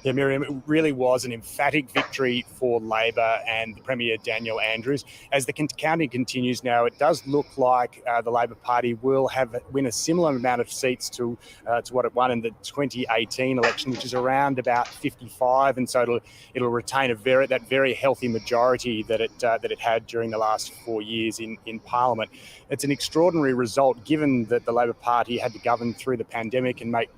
Yeah, Miriam, it really was an emphatic victory for Labor and the Premier Daniel Andrews. As the counting continues now, it does look like the Labor Party will win a similar amount of seats to what it won in the 2018 election, which is around about 55, and so it'll retain that very healthy majority that it had during the last 4 years in Parliament. It's an extraordinary result, given that the Labor Party had to govern through the pandemic and make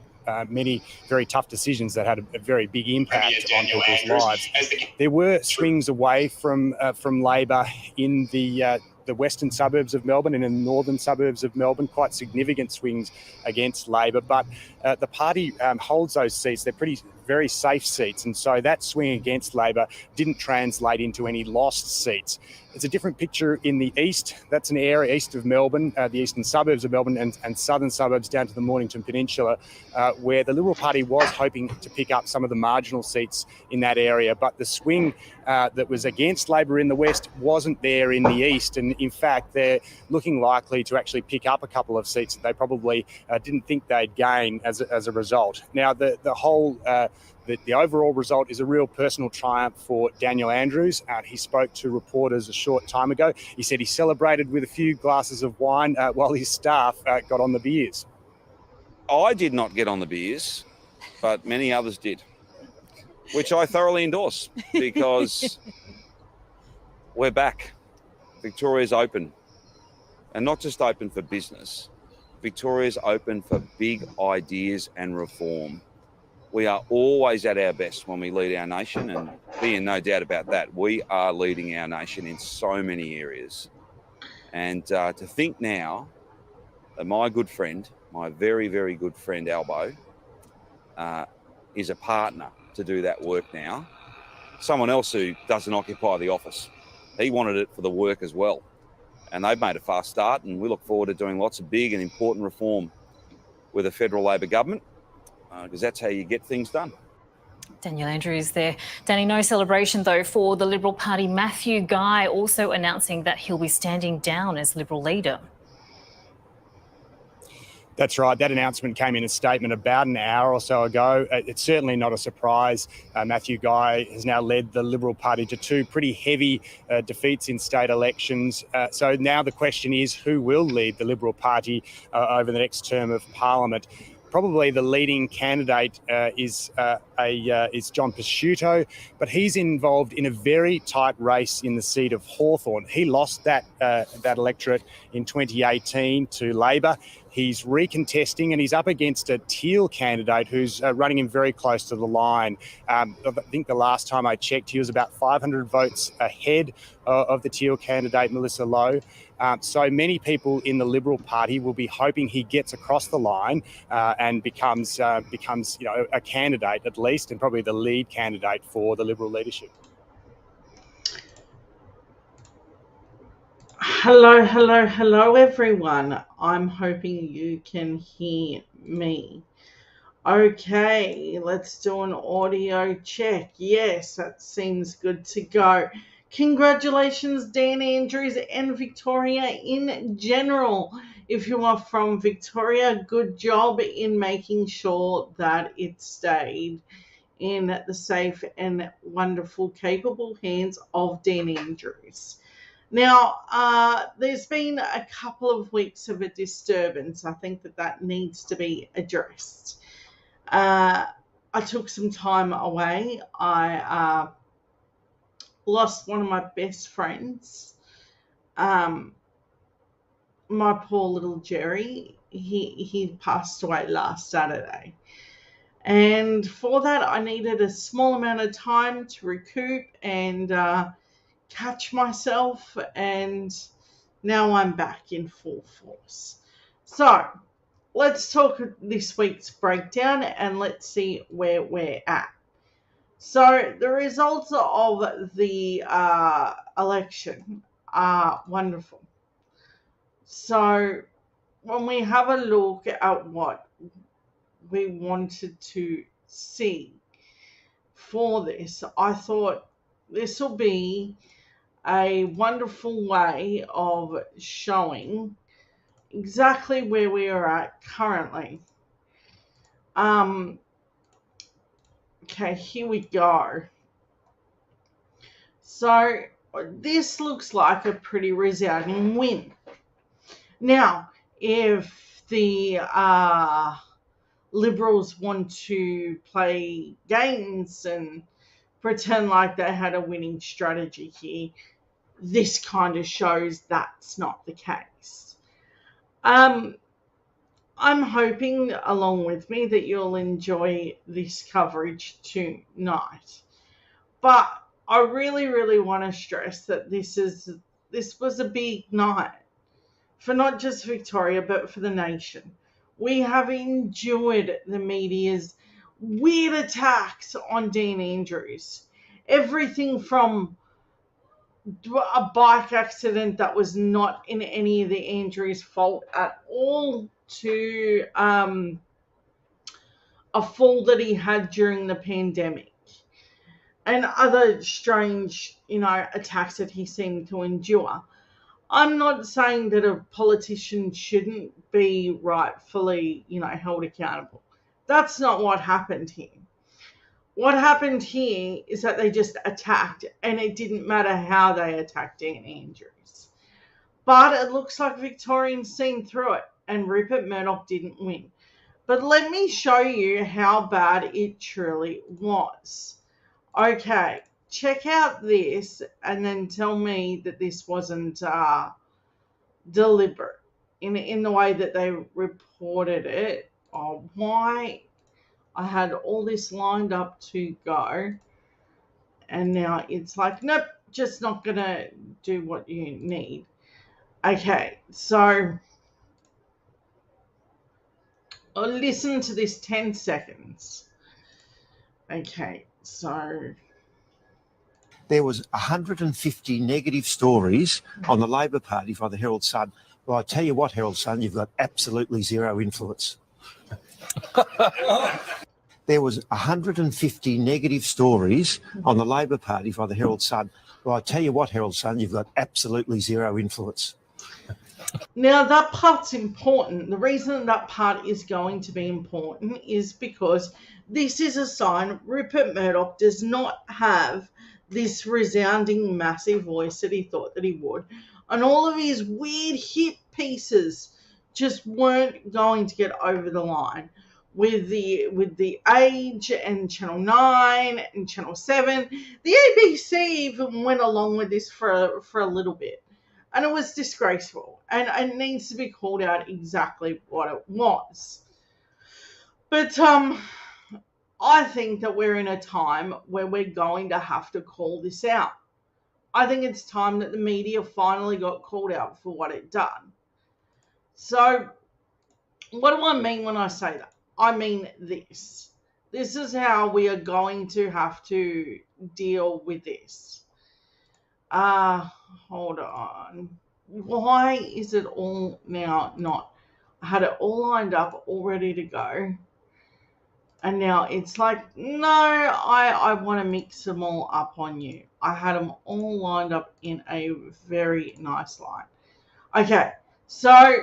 many very tough decisions that had a very big impact on people's lives. There were swings away from Labor in the western suburbs of Melbourne and in the northern suburbs of Melbourne, quite significant swings against Labor, but the party holds those seats. They're very safe seats, and so that swing against Labor didn't translate into any lost seats. It's a different picture in the east. That's an area east of Melbourne, the eastern suburbs of Melbourne and southern suburbs down to the Mornington Peninsula, where the Liberal Party was hoping to pick up some of the marginal seats in that area. But the swing that was against Labor in the west wasn't there in the east. And in fact, they're looking likely to actually pick up a couple of seats that they probably didn't think they'd gain as a result. Now, the overall result is a real personal triumph for Daniel Andrews. He spoke to reporters a short time ago. He said he celebrated with a few glasses of wine while his staff got on the beers. I did not get on the beers, but many others did, which I thoroughly endorse, because we're back. Victoria's open, and not just open for business. Victoria's open for big ideas and reform. We are always at our best when we lead our nation, and be in no doubt about that. We are leading our nation in so many areas. And to think now that my good friend, my very, very good friend Albo, is a partner to do that work now. Someone else who doesn't occupy the office. He wanted it for the work as well. And they've made a fast start, and we look forward to doing lots of big and important reform with the federal Labor government, because that's how you get things done. Daniel Andrews there. Danny, no celebration though for the Liberal Party. Matthew Guy also announcing that he'll be standing down as Liberal leader. That's right. That announcement came in a statement about an hour or so ago. It's certainly not a surprise. Matthew Guy has now led the Liberal Party to two pretty heavy defeats in state elections. So now the question is, who will lead the Liberal Party over the next term of Parliament? Probably the leading candidate is John Pesutto, but he's involved in a very tight race in the seat of Hawthorn. He lost that electorate in 2018 to Labor. He's recontesting, and he's up against a Teal candidate who's running him very close to the line. I think the last time I checked, he was about 500 votes ahead of the Teal candidate, Melissa Lowe. So many people in the Liberal Party will be hoping he gets across the line and becomes a candidate at least, and probably the lead candidate for the Liberal leadership. Hello, everyone. I'm hoping you can hear me. Okay, let's do an audio check. Yes, that seems good to go. Congratulations, Dan Andrews and Victoria in general. If you are from Victoria, good job in making sure that it stayed in the safe and wonderful, capable hands of Dan Andrews. Now, there's been a couple of weeks of a disturbance. I think that needs to be addressed. I took some time away. I lost one of my best friends. My poor little Jerry. He passed away last Saturday. And for that, I needed a small amount of time to recoup and catch myself, and now I'm back in full force. So let's talk this week's breakdown and let's see where we're at. So the results of the election are wonderful. So when we have a look at what we wanted to see for this, I thought this will be a wonderful way of showing exactly where we are at currently. Okay, Okay, here we go. So this looks like a pretty resounding win. Now, if the Liberals want to play games and pretend like they had a winning strategy here, this kind of shows that's not the case. I'm hoping, along with me, that you'll enjoy this coverage tonight. But I really, really want to stress that this was a big night for not just Victoria, but for the nation. We have endured the media's weird attacks on Dan Andrews. Everything from a bike accident that was not in any of the Andrews' fault at all to a fall that he had during the pandemic and other strange, attacks that he seemed to endure. I'm not saying that a politician shouldn't be rightfully, held accountable. That's not what happened here. What happened here is that they just attacked, and it didn't matter how they attacked Dan Andrews. But it looks like Victorians seen through it, and Rupert Murdoch didn't win. But let me show you how bad it truly was. Okay, check out this and then tell me that this wasn't deliberate in the way that they reported it. Oh, why? I had all this lined up to go, and now it's like, nope, just not going to do what you need. Okay, so listen to this 10 seconds. Okay, so there was 150 negative stories on the Labor Party by the Herald Sun. Well, I tell you what, Herald Sun, you've got absolutely zero influence. There was 150 negative stories on the Labor Party by the Herald Sun. Well, I tell you what, Herald Sun, you've got absolutely zero influence. Now, that part's important. The reason that part is going to be important is because this is a sign Rupert Murdoch does not have this resounding, massive voice that he thought that he would. And all of his weird hit pieces just weren't going to get over the line. With the Age and Channel 9 and Channel 7, the ABC even went along with this for a little bit. And it was disgraceful. And it needs to be called out exactly what it was. But I think that we're in a time where we're going to have to call this out. I think it's time that the media finally got called out for what it done. So, what do I mean when I say that? I mean this. This is how we are going to have to deal with this. Hold on. Why is it all now not? I had it all lined up, all ready to go. And now it's like, no, I want to mix them all up on you. I had them all lined up in a very nice line. Okay, so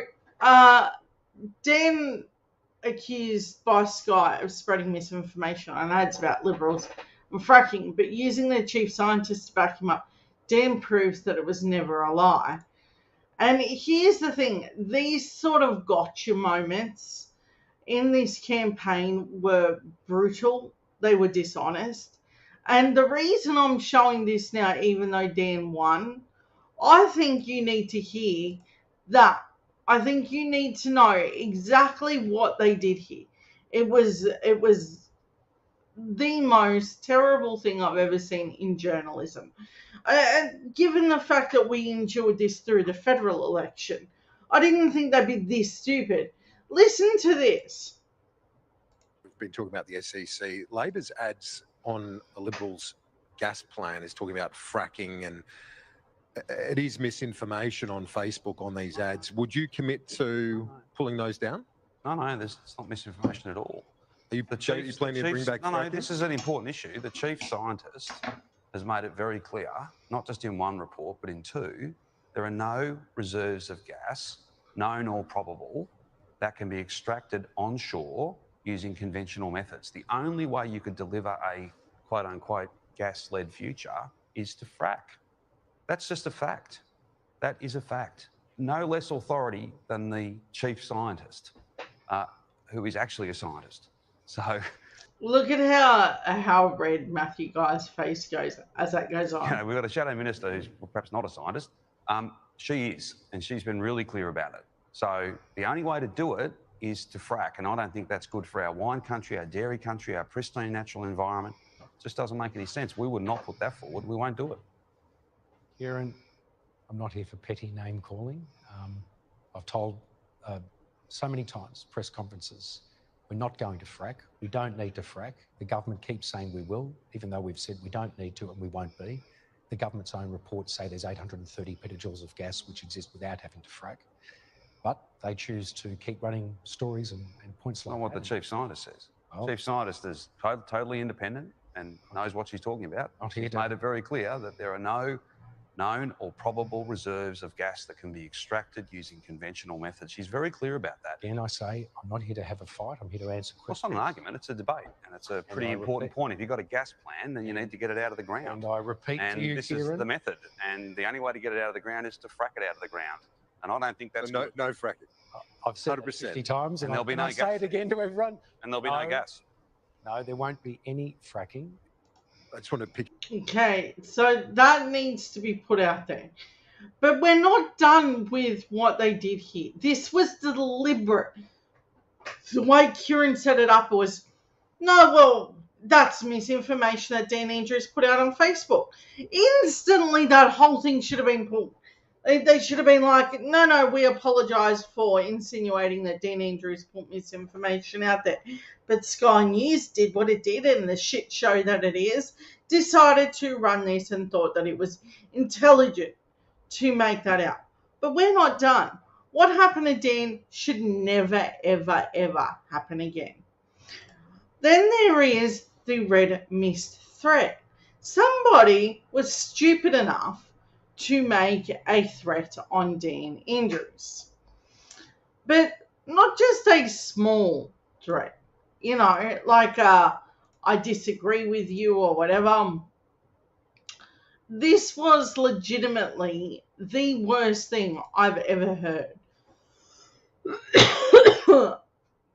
Dan accused by Sky of spreading misinformation on ads about Liberals and fracking, but using their chief scientist to back him up, Dan proves that it was never a lie. And here's the thing, these sort of gotcha moments in this campaign were brutal, they were dishonest. And the reason I'm showing this now, even though Dan won, I think you need to hear that. I think you need to know exactly what they did here. It was the most terrible thing I've ever seen in journalism. Given the fact that we endured this through the federal election, I didn't think they'd be this stupid. Listen to this. We've been talking about the SEC. Labor's ads on the Liberals' gas plan is talking about fracking, and it is misinformation on Facebook on these ads. Would you commit to pulling those down? No, it's not misinformation at all. Are you planning to bring back fracking? This is an important issue. The chief scientist has made it very clear, not just in one report, but in two, there are no reserves of gas, known or probable, that can be extracted onshore using conventional methods. The only way you could deliver a quote-unquote gas-led future is to frack. That's just a fact. That is a fact. No less authority than the chief scientist, who is actually a scientist. So, Look at how red Matthew Guy's face goes as that goes on. you know, we've got a shadow minister who's perhaps not a scientist. She is, and she's been really clear about it. So the only way to do it is to frack, and I don't think that's good for our wine country, our dairy country, our pristine natural environment. It just doesn't make any sense. We would not put that forward. We won't do it. Kieran, I'm not here for petty name calling. I've told so many times, press conferences, we're not going to frack. We don't need to frack. The government keeps saying we will, even though we've said we don't need to and we won't be. The government's own reports say there's 830 petajoules of gas which exist without having to frack. But they choose to keep running stories and points like that. Not what the chief scientist says. Well, Chief scientist is totally independent and knows what she's talking about. She's made it very clear that there are no known or probable reserves of gas that can be extracted using conventional methods. She's very clear about that. Again, I say, I'm not here to have a fight. I'm here to answer Well, it's questions. not an argument, it's a debate. And it's a pretty important point. If you've got a gas plan, then you need to get it out of the ground. And I repeat And to you, this Kieran, is the method. And the only way to get it out of the ground is to frack it out of the ground. And I don't think that's no, good. no fracking. I've said it 100%. 50 times, And and there'll be I no say gas. it again to everyone. And there'll be no gas. No, there won't be any fracking. I just want to pick. Okay, so that needs to be put out there. But we're not done with what they did here. This was deliberate. The way Kieran set it up was, no, well, that's misinformation that Dan Andrews put out on Facebook. Instantly, that whole thing should have been pulled. They should have been like, no, we apologise for insinuating that Dan Andrews put misinformation out there. But Sky News did what it did, and the shit show that it is, decided to run this and thought that it was intelligent to make that out. But we're not done. What happened to Dan should never, ever, ever happen again. Then there is the red mist threat. Somebody was stupid enough to make a threat on Dan Andrews. But not just a small threat. You know, like I disagree with you or whatever. This was legitimately the worst thing I've ever heard.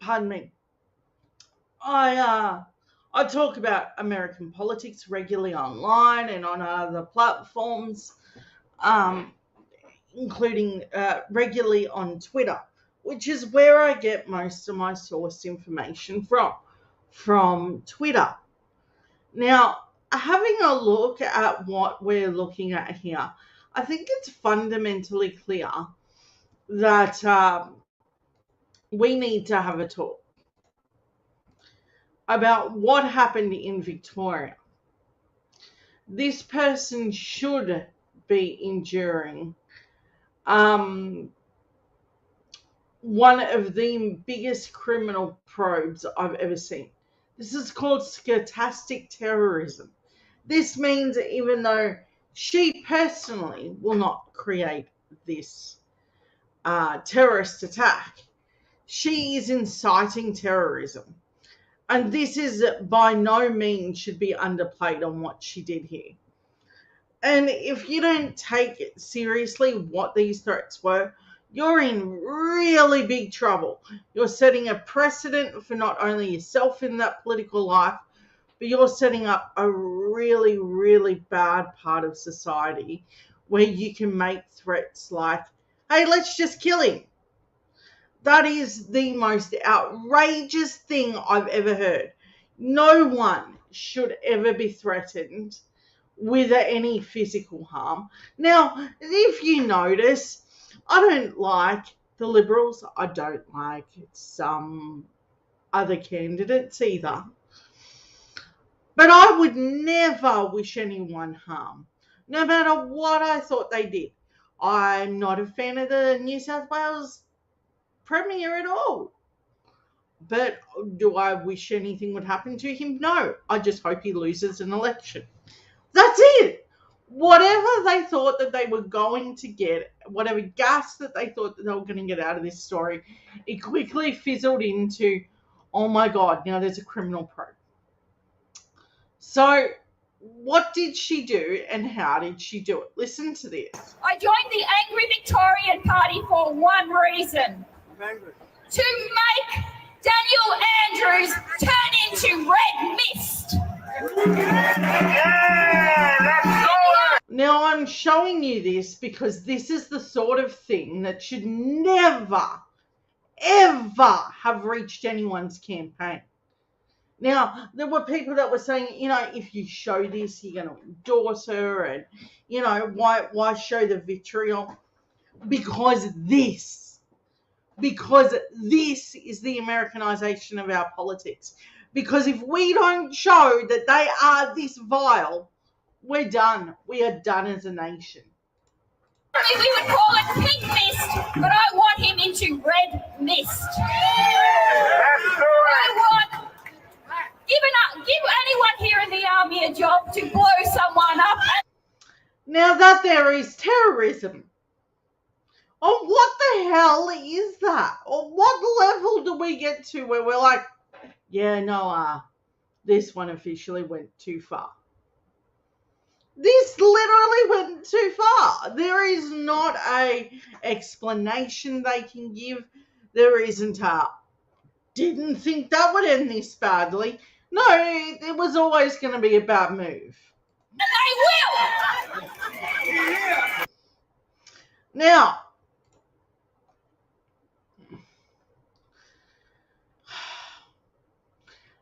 Pardon me. I talk about American politics regularly online and on other platforms, including regularly on Twitter, which is where I get most of my sourced information from Twitter. Now, having a look at what we're looking at here, I think it's fundamentally clear that we need to have a talk about what happened in Victoria. This person should be enduring one of the biggest criminal probes I've ever seen. This is called stochastic terrorism. This means even though she personally will not create this terrorist attack, she is inciting terrorism. And this is by no means should be underplayed on what she did here. And if you don't take it seriously what these threats were, you're in really big trouble. You're setting a precedent for not only yourself in that political life, but you're setting up a really, really bad part of society where you can make threats like, hey, let's just kill him. That is the most outrageous thing I've ever heard. No one should ever be threatened with any physical harm. Now, if you notice, I don't like the Liberals. I don't like some other candidates either. But I would never wish anyone harm, no matter what I thought they did. I'm not a fan of the New South Wales Premier at all. But do I wish anything would happen to him? No. I just hope he loses an election. That's it. Whatever they thought that they were going to get, whatever gas that they thought that they were going to get out of this story, it quickly fizzled into, Oh my God, now there's a criminal probe. So, what did she do and how did she do it? Listen to this. I joined the Angry Victorian Party for one reason. To make Daniel Andrews turn into red mist. Now, I'm showing you this because this is the sort of thing that should never, ever have reached anyone's campaign. Now, there were people that were saying, if you show this, you're going to endorse her, and, why show the vitriol? Because this is the Americanization of our politics. Because if we don't show that they are this vile, we're done. We are done as a nation. We would call it pink mist, but I want him into red mist. Give anyone here in the army a job to blow someone up. Now that there is terrorism. Oh, what the hell is that? Or what level do we get to where we're like, yeah, no, this one officially went too far. This literally went too far. There is not a explanation they can give. There isn't a, didn't think that would end this badly. No, it was always going to be a bad move. And they will! Now,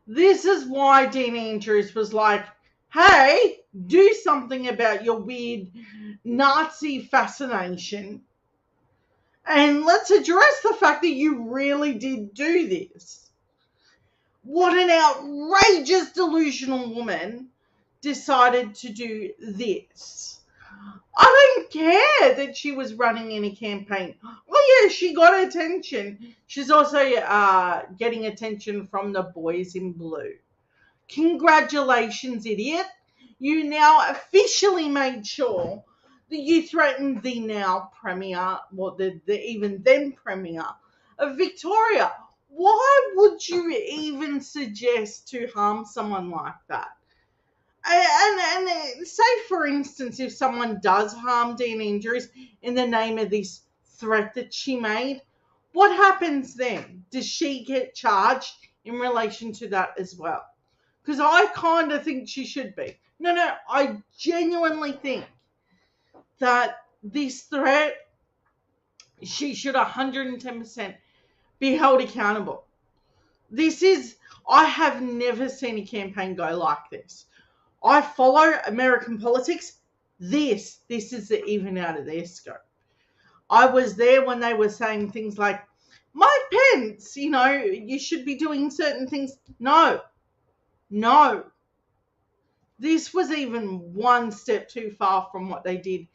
this is why Dean Andrews was like, hey, do something about your weird Nazi fascination. And let's address the fact that you really did do this. What an outrageous, delusional woman decided to do this. I don't care that she was running in a campaign. Oh, yeah, she got attention. She's also getting attention from the boys in blue. Congratulations, idiot. You now officially made sure that you threatened the now Premier, well, the even then Premier of Victoria. Why would you even suggest to harm someone like that? And say, for instance, if someone does harm Dean Andrews in the name of this threat that she made, what happens then? Does she get charged in relation to that as well? Because I kind of think she should be. No, I genuinely think that this threat, she should 110% be held accountable. I have never seen a campaign go like this. I follow American politics. This is even out of their scope. I was there when they were saying things like, Mike Pence, you should be doing certain things. No. This was even one step too far from what they did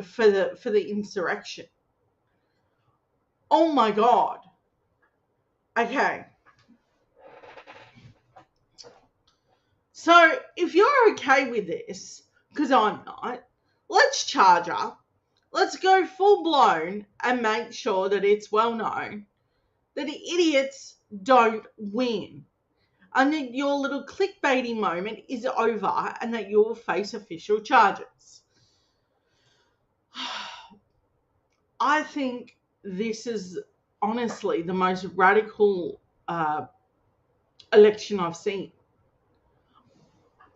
for the insurrection. Oh my God. Okay. So if you're okay with this, because I'm not, let's charge her. Let's go full blown and make sure that it's well known that idiots don't win. And that your little clickbaity moment is over and that you'll face official charges. I think this is honestly the most radical election I've seen.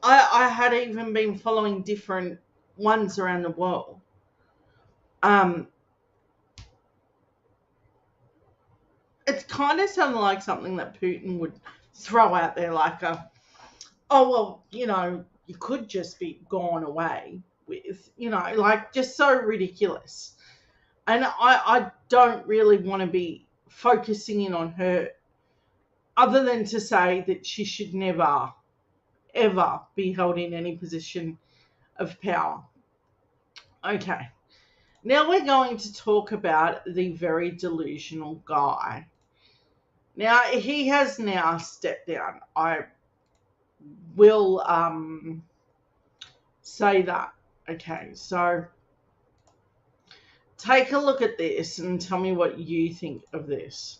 I had even been following different ones around the world. It kind of sounded like something that Putin would throw out there, like you could just be gone away with, like just so ridiculous. And I don't really want to be focusing in on her other than to say that she should never, ever be held in any position of power. Okay. Now we're going to talk about the very delusional guy. Now, he has now stepped down. I will say that. Okay, so take a look at this and tell me what you think of this.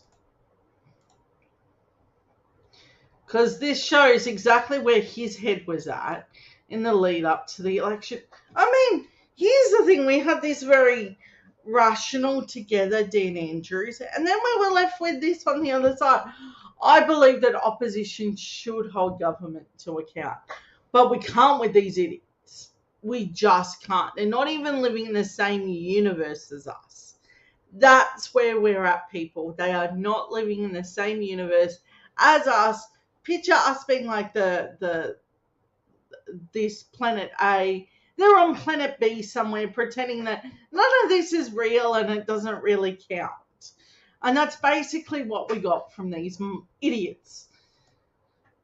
because this shows exactly where his head was at in the lead up to the election. I mean, here's the thing. We had this very rational together Dean Andrews, and then we were left with this on the other side. I believe that opposition should hold government to account, but we can't with these idiots. We just can't. They're not even living in the same universe as us. That's where we're at, people. They are not living in the same universe as us. Picture us being like this planet A. They're on planet B somewhere, pretending that none of this is real and it doesn't really count. And that's basically what we got from these idiots.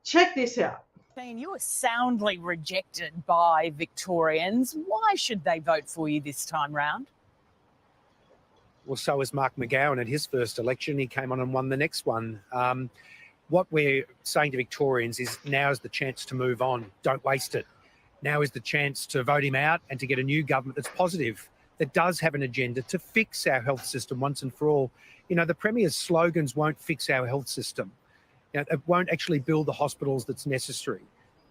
Check this out. You were soundly rejected by Victorians. Why should they vote for you this time round? Well, so was Mark McGowan at his first election. He came on and won the next one. What we're saying to Victorians is now is the chance to move on. Don't waste it. Now is the chance to vote him out and to get a new government that's positive, that does have an agenda to fix our health system once and for all. You know, the Premier's slogans won't fix our health system. You know, it won't actually build the hospitals that's necessary.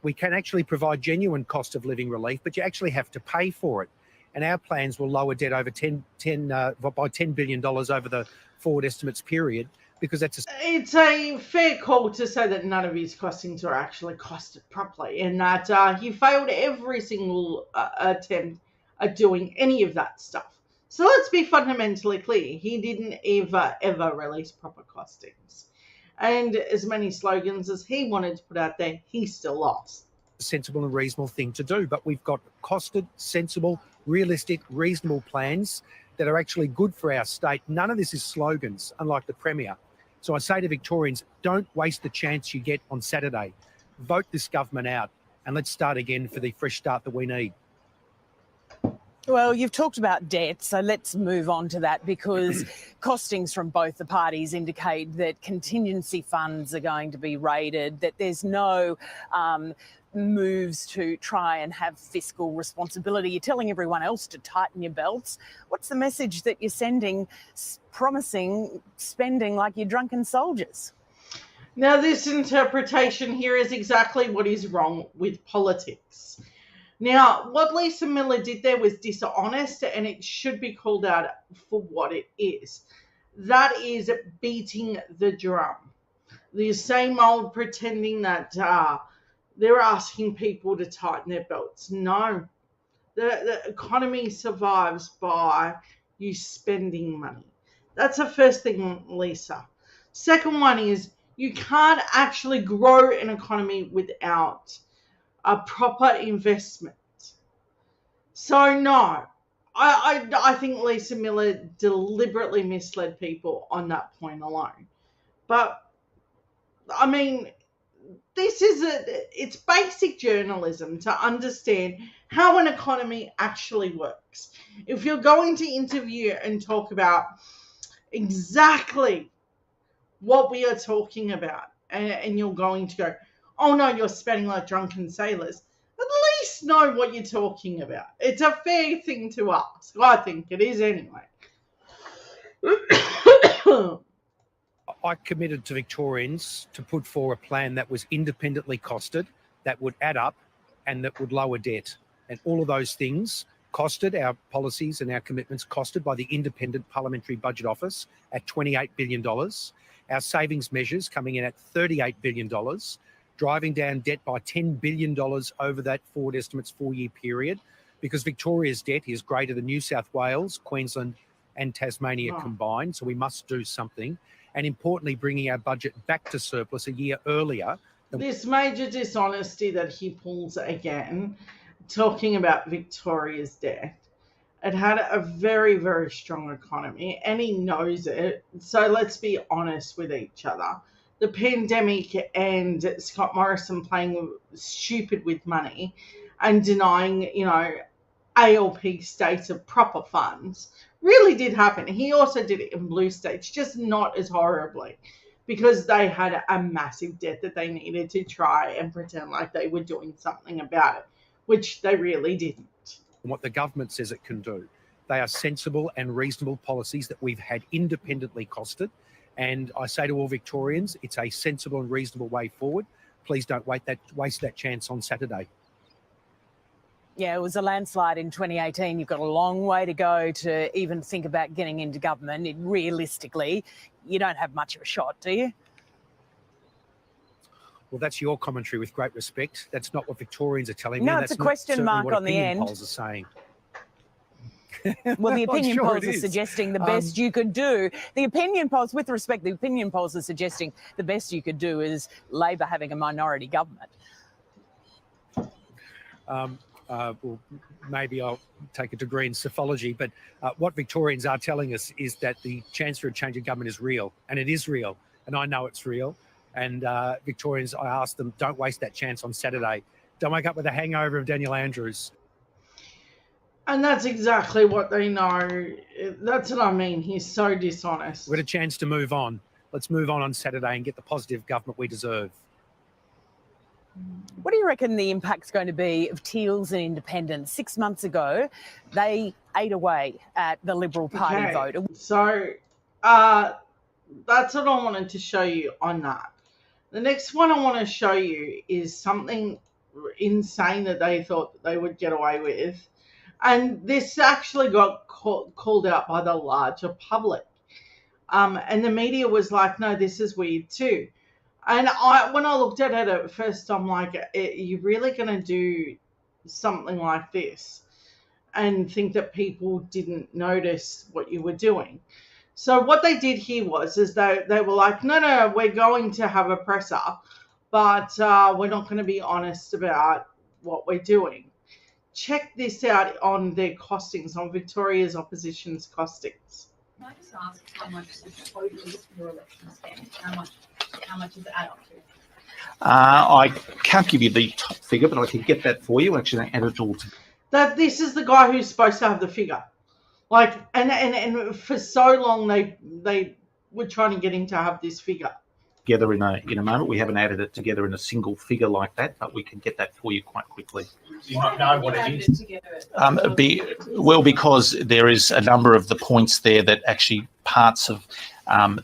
We can actually provide genuine cost of living relief, but you actually have to pay for it. And our plans will lower debt over by $10 billion over the forward estimates period, because it's a fair call to say that none of his costings are actually costed properly, and that he failed every single attempt at doing any of that stuff. So let's be fundamentally clear. He didn't ever release proper costings. And as many slogans as he wanted to put out there, he still lost. Sensible and reasonable thing to do, but we've got costed, sensible, realistic, reasonable plans that are actually good for our state. None of this is slogans, unlike the Premier. So I say to Victorians, don't waste the chance you get on Saturday. Vote this government out and let's start again for the fresh start that we need. Well, you've talked about debt, so let's move on to that, because costings from both the parties indicate that contingency funds are going to be raided, that there's no moves to try and have fiscal responsibility. You're telling everyone else to tighten your belts. What's the message that you're sending, promising spending like you're drunken soldiers? Now, this interpretation here is exactly what is wrong with politics. Now, what Lisa Miller did there was dishonest, and it should be called out for what it is. That is beating the drum. The same old pretending that they're asking people to tighten their belts. No. The economy survives by you spending money. That's the first thing, Lisa. Second one is you can't actually grow an economy without a proper investment. So no, I think Lisa Miller deliberately misled people on that point alone. But I mean, it's basic journalism to understand how an economy actually works. If you're going to interview and talk about exactly what we are talking about, and you're going to go, oh no, you're spending like drunken sailors, at least know what you're talking about. It's a fair thing to ask. I think it is anyway. I committed to Victorians to put forward a plan that was independently costed, that would add up, and that would lower debt. And all of those things costed, our policies and our commitments costed by the Independent Parliamentary Budget Office at $28 billion. Our savings measures coming in at $38 billion, driving down debt by $10 billion over that forward estimates 4-year period, because Victoria's debt is greater than New South Wales, Queensland and Tasmania combined. So we must do something. And importantly, bringing our budget back to surplus a year earlier. This major dishonesty that he pulls again, talking about Victoria's debt. It had a very, very strong economy, and he knows it. So let's be honest with each other. The pandemic and Scott Morrison playing stupid with money and denying, ALP states of proper funds really did happen. He also did it in blue states, just not as horribly, because they had a massive debt that they needed to try and pretend like they were doing something about it, which they really didn't. What the government says it can do. They are sensible and reasonable policies that we've had independently costed. And I say to all Victorians, it's a sensible and reasonable way forward. please don't waste that chance on Saturday. Yeah, it was a landslide in 2018. You've got a long way to go to even think about getting into government. Realistically, you don't have much of a shot, do you? Well, that's your commentary, with great respect. That's not what Victorians are telling me. No, and it's a that's not question certainly mark what on the opinion end. polls are saying. Well, the I'm opinion sure polls it are is. suggesting the best you could do. The opinion polls, with respect, the opinion polls are suggesting the best you could do is Labor having a minority government. Well, maybe I'll take a degree in psephology, but what Victorians are telling us is that the chance for a change of government is real, and it is real, and I know it's real. And Victorians, I asked them, don't waste that chance on Saturday. Don't wake up with a hangover of Daniel Andrews. And that's exactly what they know. That's what I mean. He's so dishonest. We've got a chance to move on. Let's move on Saturday and get the positive government we deserve. What do you reckon the impact's going to be of Teals and Independents? 6 months ago, they ate away at the Liberal Party vote. So that's what I wanted to show you on that. The next one I want to show you is something insane that they thought that they would get away with. And this actually got called out by the larger public. And the media was like, no, this is weird too. And when I looked at it at first, I'm like, are you really going to do something like this and think that people didn't notice what you were doing? So what they did here is they were like, no, we're going to have a presser, but we're not going to be honest about what we're doing. Check this out on their costings, on Victoria's opposition's costings. Can I just ask how much the total is for your election spend? How much does it add up to? I can't give you the top figure, but I can get that for you. Actually, add it all together. That this is the guy who's supposed to have the figure. Like, and for so long they were trying to get him to have this figure. Together in a moment. We haven't added it together in a single figure like that, but we can get that for you quite quickly. Do you not know what it is? Because there is a number of the points there that actually parts of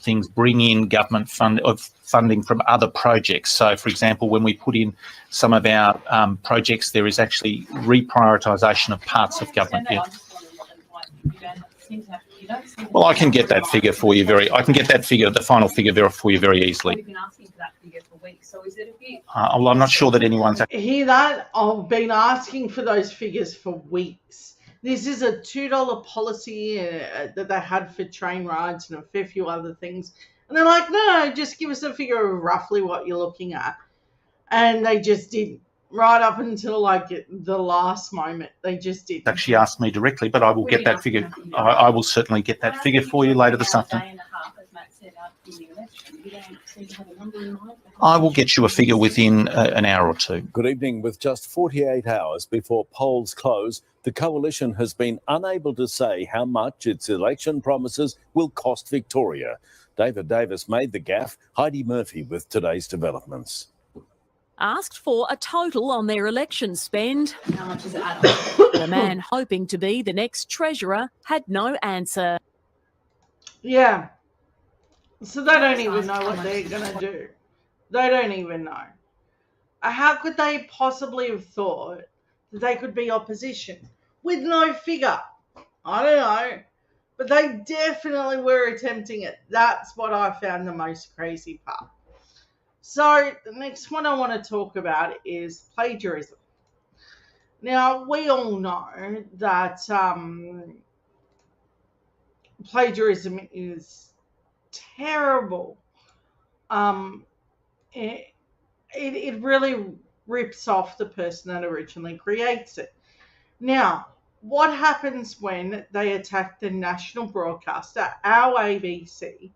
things bring in government funding from other projects. So, for example, when we put in some of our projects, there is actually reprioritisation of parts of government. Yeah. Well, I can get that figure for you the final figure for you very easily. We've been asking for that figure for weeks, so is it a bit? Well, I'm not sure that anyone's... Hear that? I've been asking for those figures for weeks. This is a $2 policy that they had for train rides and a fair few other things. And they're like, no, just give us a figure of roughly what you're looking at. And they just didn't. Right up until like the last moment, they just did. Actually asked me directly, but I will get that figure. I will certainly get that figure for you later this afternoon. I will get you a figure within an hour or two. Good evening. With just 48 hours before polls close, the coalition has been unable to say how much its election promises will cost Victoria. David Davis made the gaffe. Heidi Murphy with today's developments. Asked for a total on their election spend. How much does it add up? The man hoping to be the next treasurer had no answer. Yeah. So they don't even know what they're going to do. They don't even know. How could they possibly have thought that they could be opposition with no figure? I don't know. But they definitely were attempting it. That's what I found the most crazy part. So the next one I want to talk about is plagiarism. Now, we all know that plagiarism is terrible. It really rips off the person that originally creates it. Now, what happens when they attack the national broadcaster, our ABC,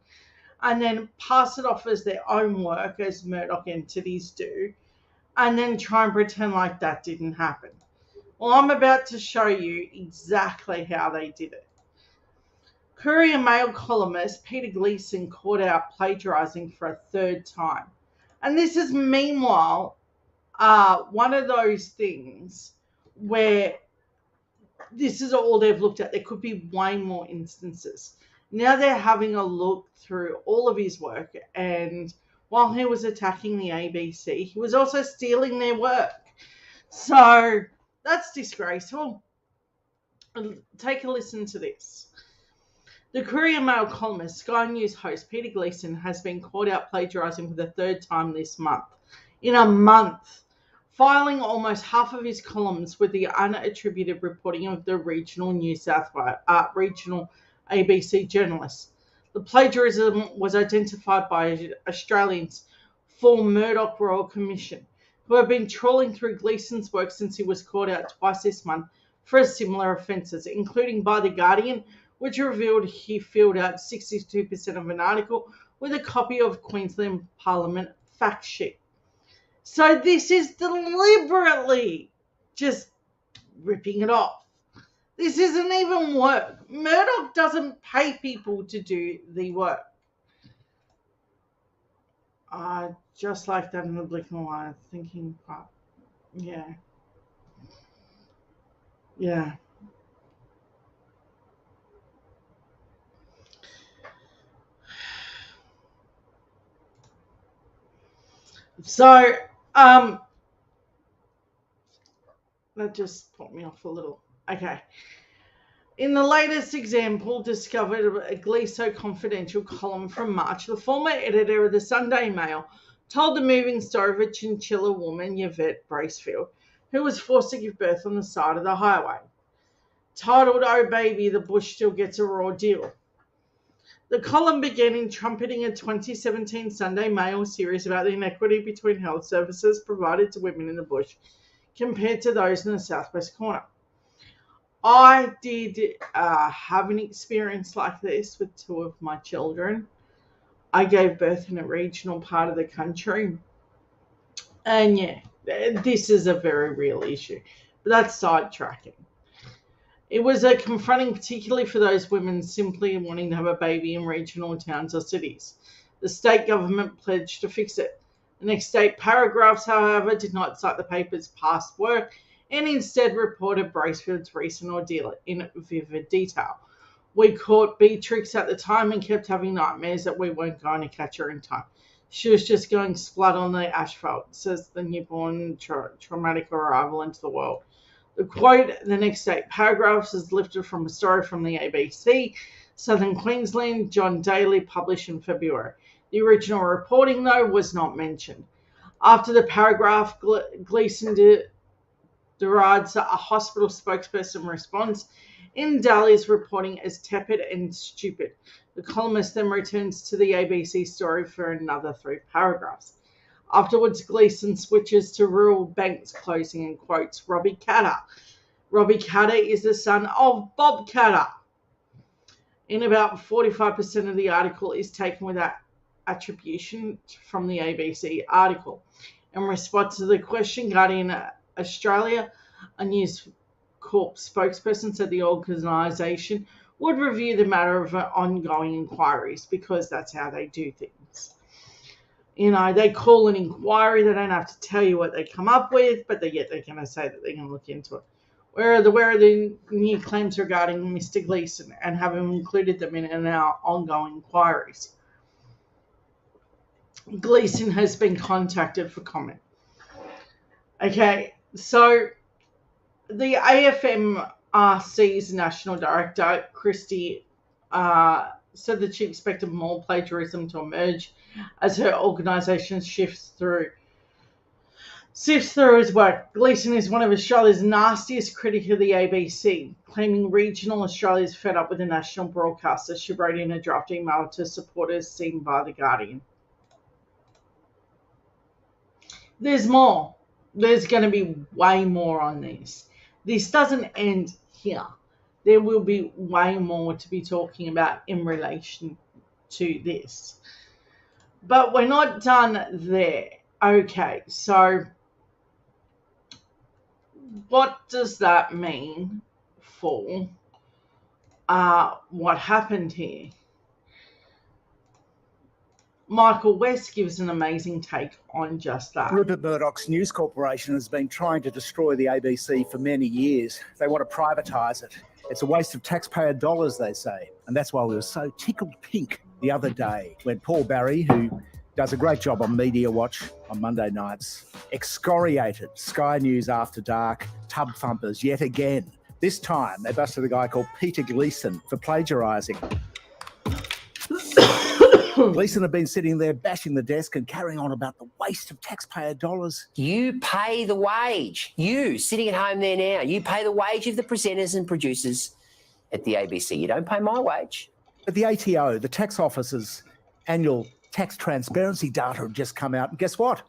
and then pass it off as their own work, as Murdoch entities do, and then try and pretend like that didn't happen? Well, I'm about to show you exactly how they did it. Courier Mail columnist Peter Gleeson caught out plagiarising for a third time. And this is, meanwhile, one of those things where this is all they've looked at. There could be way more instances. Now they're having a look through all of his work and while he was attacking the ABC. He was also stealing their work. So that's disgraceful. Take a listen to this. The Courier Mail columnist, Sky News host Peter Gleeson has been caught out plagiarising for the third time this month. In a month, filing almost half of his columns with the unattributed reporting of the regional regional ABC journalists. The plagiarism was identified by Australians for Murdoch Royal Commission, who have been trawling through Gleeson's work since he was caught out twice this month for similar offences, including by The Guardian, which revealed he filled out 62% of an article with a copy of Queensland Parliament fact sheet. So this is deliberately just ripping it off. This isn't even work. Murdoch doesn't pay people to do the work. Just like that in the Blick and White, thinking, yeah. Yeah. So, that just put me off a little. Okay. In the latest example, discovered a Gleeso Confidential column from March, the former editor of the Sunday Mail told the moving story of a chinchilla woman, Yvette Bracefield, who was forced to give birth on the side of the highway. Titled, "Oh Baby, the Bush Still Gets a Raw Deal." The column began in trumpeting a 2017 Sunday Mail series about the inequity between health services provided to women in the bush compared to those in the southwest corner. I did have an experience like this with two of my children. I gave birth in a regional part of the country. And yeah, this is a very real issue. But that's sidetracking. It was confronting, particularly for those women simply wanting to have a baby in regional towns or cities. The state government pledged to fix it. The next 8 paragraphs, however, did not cite the paper's past work and instead reported Bracefield's recent ordeal in vivid detail. We caught Beatrix at the time and kept having nightmares that we weren't going to catch her in time. She was just going splat on the asphalt, says the newborn traumatic arrival into the world. The quote, the next 8 paragraphs, is lifted from a story from the ABC, Southern Queensland, John Daly, published in February. The original reporting, though, was not mentioned. After the paragraph, Gleeson derides a hospital spokesperson response in Daly's reporting as tepid and stupid. The columnist then returns to the ABC story for another 3 paragraphs. Afterwards, Gleeson switches to rural banks closing and quotes Robbie Katter. Robbie Katter is the son of Bob Katter. In about 45% of the article is taken without attribution from the ABC article. In response to the question, Guardian Australia, a News Corp spokesperson, said the organisation would review the matter of ongoing inquiries because that's how they do things. You know, they call an inquiry. They don't have to tell you what they come up with, but yet they're going to say that they're going to look into it. Where are the new claims regarding Mr. Gleeson and have included them in our ongoing inquiries? Gleeson has been contacted for comment. Okay, so the AFMRC's National Director, Christy, said that she expected more plagiarism to emerge as her organisation sifts through his work. Gleeson is one of Australia's nastiest critics of the ABC, claiming regional Australia is fed up with the national broadcaster, she wrote in a draft email to supporters seen by The Guardian. There's more. There's going to be way more on this. This doesn't end here. There will be way more to be talking about in relation to this. But we're not done there. Okay, so what does that mean for what happened here? Michael West gives an amazing take on just that. Rupert Murdoch's News Corporation has been trying to destroy the ABC for many years. They want to privatise it. It's a waste of taxpayer dollars, they say. And that's why we were so tickled pink the other day when Paul Barry, who does a great job on Media Watch on Monday nights. Excoriated Sky News After Dark tub thumpers yet again. This time, they busted a guy called Peter Gleeson for plagiarising. Gleeson had been sitting there bashing the desk and carrying on about the waste of taxpayer dollars. You pay the wage. You, sitting at home there now, you pay the wage of the presenters and producers at the ABC. You don't pay my wage. But the ATO, the tax office's annual tax transparency data had just come out. And guess what?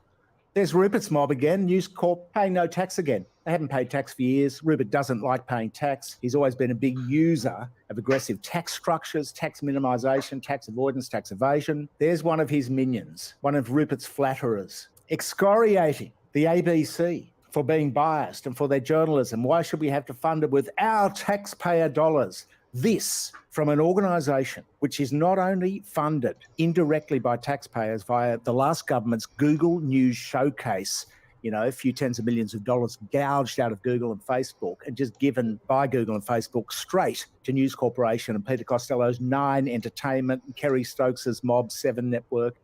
There's Rupert's mob again, News Corp paying no tax again. They haven't paid tax for years. Rupert doesn't like paying tax. He's always been a big user of aggressive tax structures, tax minimisation, tax avoidance, tax evasion. There's one of his minions, one of Rupert's flatterers, excoriating the ABC for being biased and for their journalism. Why should we have to fund it with our taxpayer dollars? This from an organisation which is not only funded indirectly by taxpayers via the last government's Google News Showcase, you know, a few tens of millions of dollars gouged out of Google and Facebook and just given by Google and Facebook straight to News Corporation and Peter Costello's Nine Entertainment and Kerry Stokes's Mob 7 network.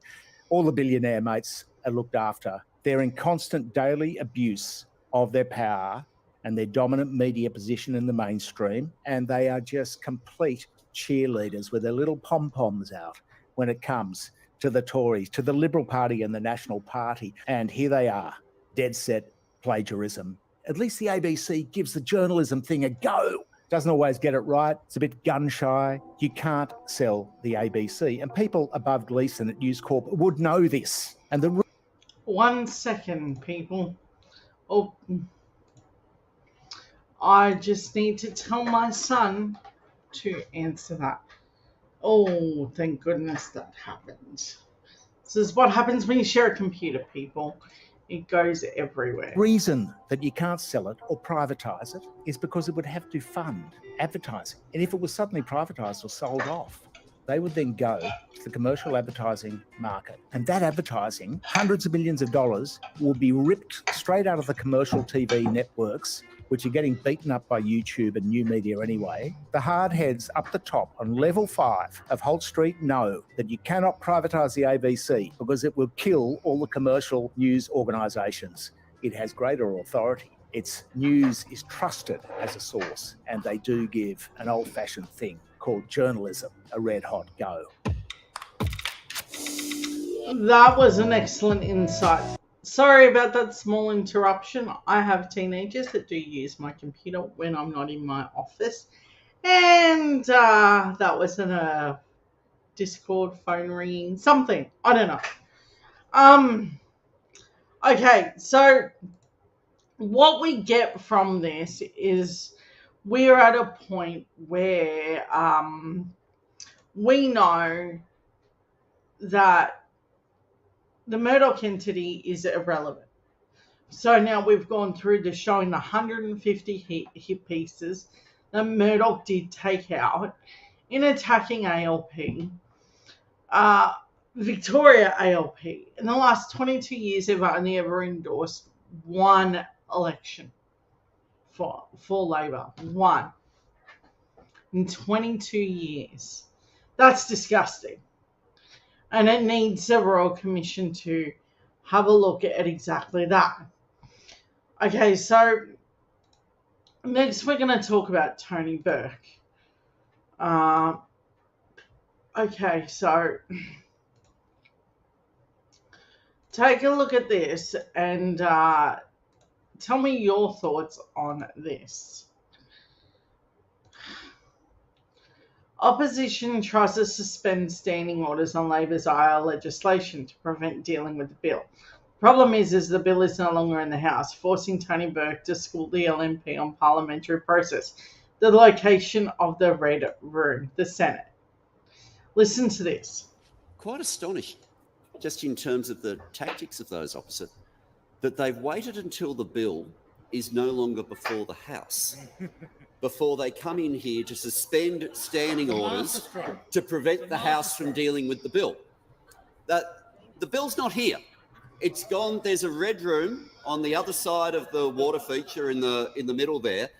All the billionaire mates are looked after. They're in constant daily abuse of their power and their dominant media position in the mainstream, and they are just complete cheerleaders with their little pom-poms out when it comes to the Tories, to the Liberal Party and the National Party. And here they are, dead set plagiarism. At least the ABC gives the journalism thing a go. Doesn't always get it right. It's a bit gun-shy. You can't sell the ABC. And people above Gleeson at News Corp would know this. And the 1 second, people. Oh, I just need to tell my son to answer that. Oh, thank goodness that happened. This is what happens when you share a computer, people. It goes everywhere. reason that you can't sell it or privatise it is because it would have to fund advertising. And if it was suddenly privatised or sold off, they would then go to the commercial advertising market. And that advertising, hundreds of millions of dollars, will be ripped straight out of the commercial TV networks, which are getting beaten up by YouTube and new media anyway. The hard heads up the top on level 5 of Holt Street know that you cannot privatise the ABC because it will kill all the commercial news organisations. It has greater authority. Its news is trusted as a source, and they do give an old-fashioned thing called journalism a red-hot go. That was an excellent insight. Sorry about that small interruption. I have teenagers that do use my computer when I'm not in my office. And that was a Discord phone ringing, something. I don't know. Okay, so what we get from this is we're at a point where we know that the Murdoch entity is irrelevant. So now we've gone through the showing the 150 hit pieces that Murdoch did take out in attacking ALP, Victoria ALP. In the last 22 years, they've only ever endorsed one election for Labor. One. In 22 years. That's disgusting. And it needs a Royal Commission to have a look at exactly that. Okay, so next we're going to talk about Tony Burke. Okay, so take a look at this and tell me your thoughts on this. Opposition tries to suspend standing orders on Labor's IR legislation to prevent dealing with the bill. Problem is the bill is no longer in the House, forcing Tony Burke to school the LNP on parliamentary process, the location of the Red Room, the Senate. Listen to this. Quite astonishing, just in terms of the tactics of those opposite, that they've waited until the bill is no longer before the House before they come in here to suspend standing orders to prevent the House from dealing with the bill. The bill's not here. It's gone. There's a red room on the other side of the water feature in the middle there,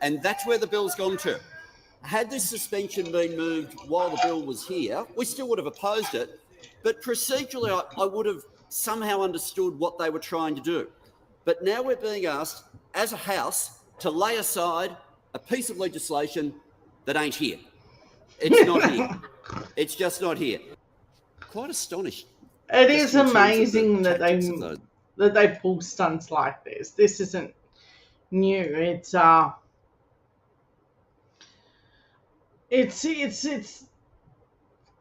and that's where the bill's gone to. Had this suspension been moved while the bill was here, we still would have opposed it, But procedurally, I would have somehow understood what they were trying to do. But now we're being asked, as a House, to lay aside a piece of legislation that ain't here. It's not here. It's just not here. Quite astonished. It Just is in terms of the amazing that tactics of those. they pull stunts like this. This isn't new. It's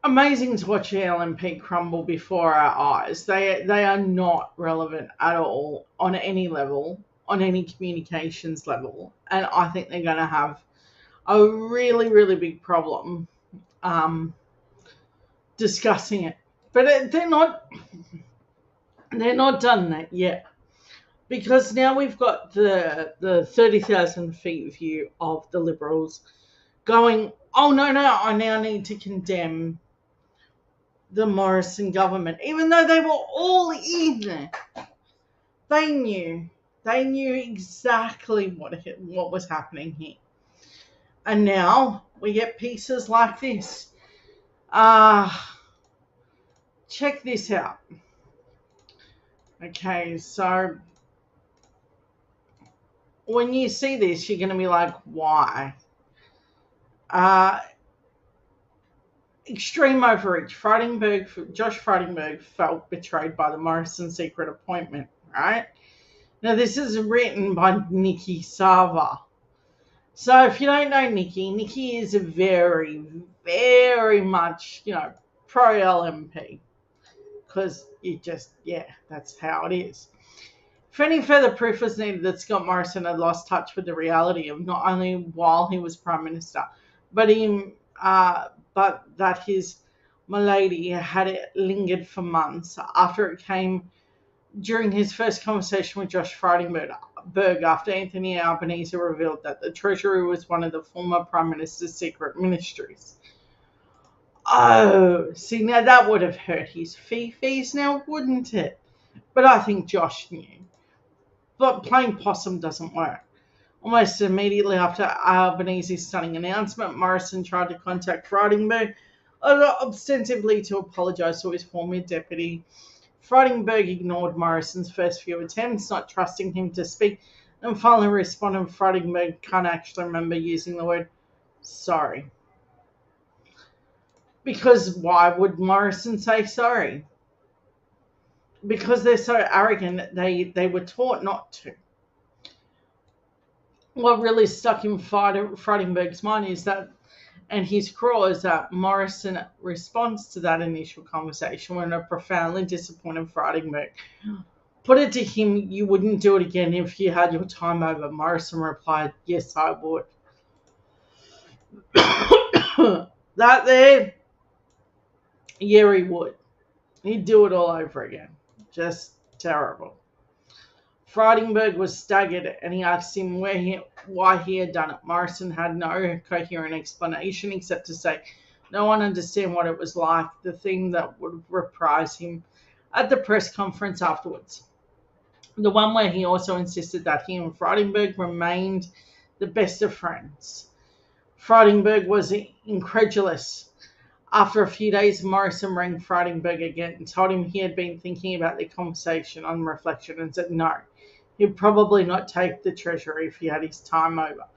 amazing to watch the LNP crumble before our eyes. They are not relevant at all on any level, on any communications level, and I think they're going to have a really, really big problem discussing it. But they're not done that yet, because now we've got the 30,000 feet view of the Liberals going, oh no, I now need to condemn the Morrison government, even though they were all in there. They knew exactly what was happening here. And now we get pieces like this. Check this out. Okay, so when you see this, you're going to be like, why? Extreme overreach. Josh Frydenberg felt betrayed by the Morrison secret appointment, right? Now, this is written by Nikki Sava. So, if you don't know Nikki is a very, very much, pro-LNP. Because that's how it is. If any further proof was needed that Scott Morrison had lost touch with the reality of not only while he was Prime Minister, but that his malady had lingered for months after it came during his first conversation with Josh Frydenberg after Anthony Albanese revealed that the Treasury was one of the former Prime Minister's secret ministries. Oh, see, now that would have hurt his fees now, wouldn't it? But I think Josh knew. But playing possum doesn't work. Almost immediately after Albanese's stunning announcement, Morrison tried to contact Frydenberg, ostensibly to apologise to his former deputy. Frydenberg ignored Morrison's first few attempts, not trusting him to speak, and finally responded. Frydenberg can't actually remember using the word sorry. Because why would Morrison say sorry? Because they're so arrogant, they were taught not to. What really stuck in Frydenberg's mind is that, and his craw, is that Morrison responds to that initial conversation when a profoundly disappointed Frydenberg put it to him, you wouldn't do it again if you had your time over. Morrison replied, yes, I would. That there, yeah, he would. He'd do it all over again. Just terrible. Frydenberg was staggered and he asked him why he had done it. Morrison had no coherent explanation except to say no one understood what it was like, the thing that would reprise him at the press conference afterwards. The one where he also insisted that he and Frydenberg remained the best of friends. Frydenberg was incredulous. After a few days, Morrison rang Frydenberg again and told him he had been thinking about the conversation on reflection and said no. He'd probably not take the Treasury if he had his time over.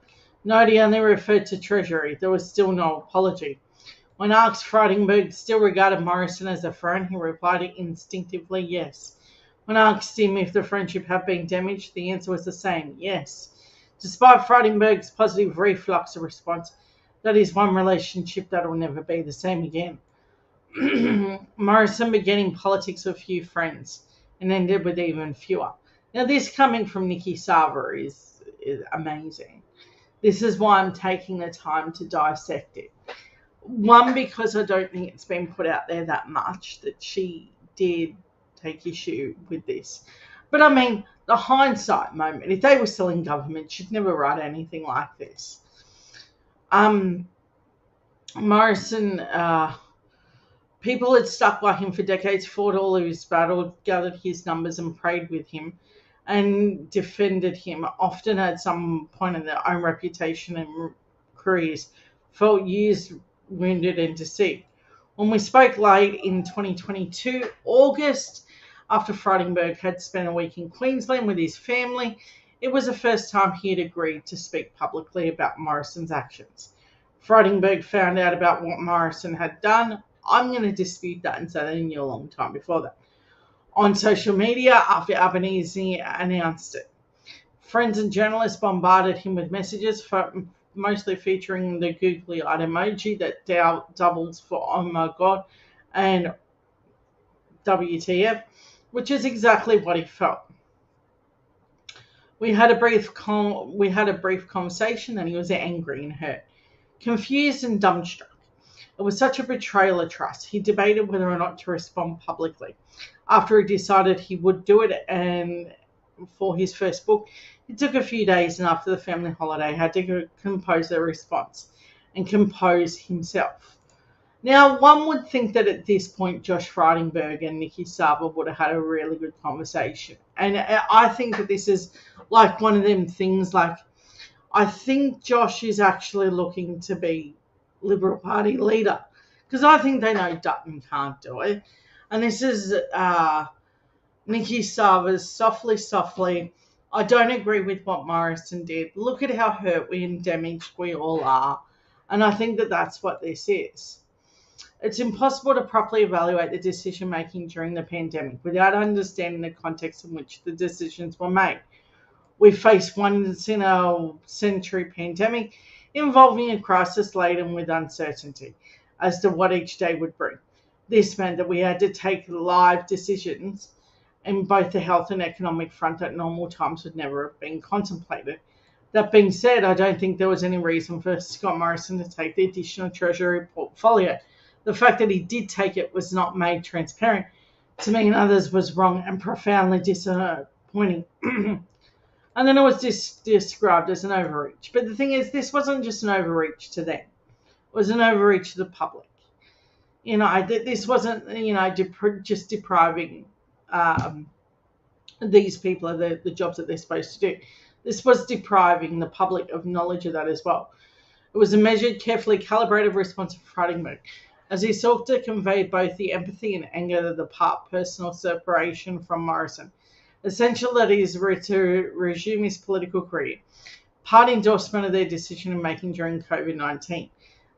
Note he only referred to Treasury. There was still no apology. When asked, Frydenberg still regarded Morrison as a friend. He replied instinctively yes. When asked him if the friendship had been damaged, the answer was the same, yes. Despite Frydenberg's positive reflux response, that is one relationship that will never be the same again. Morrison began in politics with few friends and ended with even fewer. Now, this coming from Nikki Sava is amazing. This is why I'm taking the time to dissect it. One, because I don't think it's been put out there that much that she did take issue with this. But I mean, the hindsight moment, if they were still in government, she'd never write anything like this. Morrison, people had stuck by him for decades, fought all of his battles, gathered his numbers and prayed with him and defended him, often at some point in their own reputation and careers, felt used, wounded and deceived. When we spoke late in 2022, August, after Frydenberg had spent a week in Queensland with his family, it was the first time he had agreed to speak publicly about Morrison's actions. Frydenberg found out about what Morrison had done. I'm going to dispute that and say they knew a long time before that. On social media, after Albanese announced it, friends and journalists bombarded him with messages, mostly featuring the googly-eyed emoji that doubles for "oh my god" and WTF, which is exactly what he felt. We had a brief conversation, and he was angry and hurt, confused and dumbstruck. It was such a betrayal of trust. He debated whether or not to respond publicly. After he decided he would do it, and for his first book, it took a few days, and after the family holiday, had to compose a response and compose himself. Now, one would think that at this point, Josh Frydenberg and Nikki Saba would have had a really good conversation. And I think that this is like one of them things, like, I think Josh is actually looking to be Liberal Party leader, because I think they know Dutton can't do it. And this is Nikki Saba's softly, I don't agree with what Morrison did. Look at how hurt and damaged we all are. And I think that that's what this is. It's impossible to properly evaluate the decision-making during the pandemic without understanding the context in which the decisions were made. We face once-in-a-century pandemic involving a crisis laden with uncertainty as to what each day would bring. This meant that we had to take live decisions in both the health and economic front at normal times would never have been contemplated. That being said, I don't think there was any reason for Scott Morrison to take the additional Treasury portfolio. The fact that he did take it was not made transparent to me and others was wrong and profoundly disappointing. And then it was described as an overreach. But the thing is, this wasn't just an overreach to them. It was an overreach to the public. This wasn't, just depriving these people of the jobs that they're supposed to do. This was depriving the public of knowledge of that as well. It was a measured, carefully calibrated response of Frydenberg, as he sought to convey both the empathy and anger of the personal separation from Morrison. Essential that he is to resume his political career, part endorsement of their decision-making during COVID-19,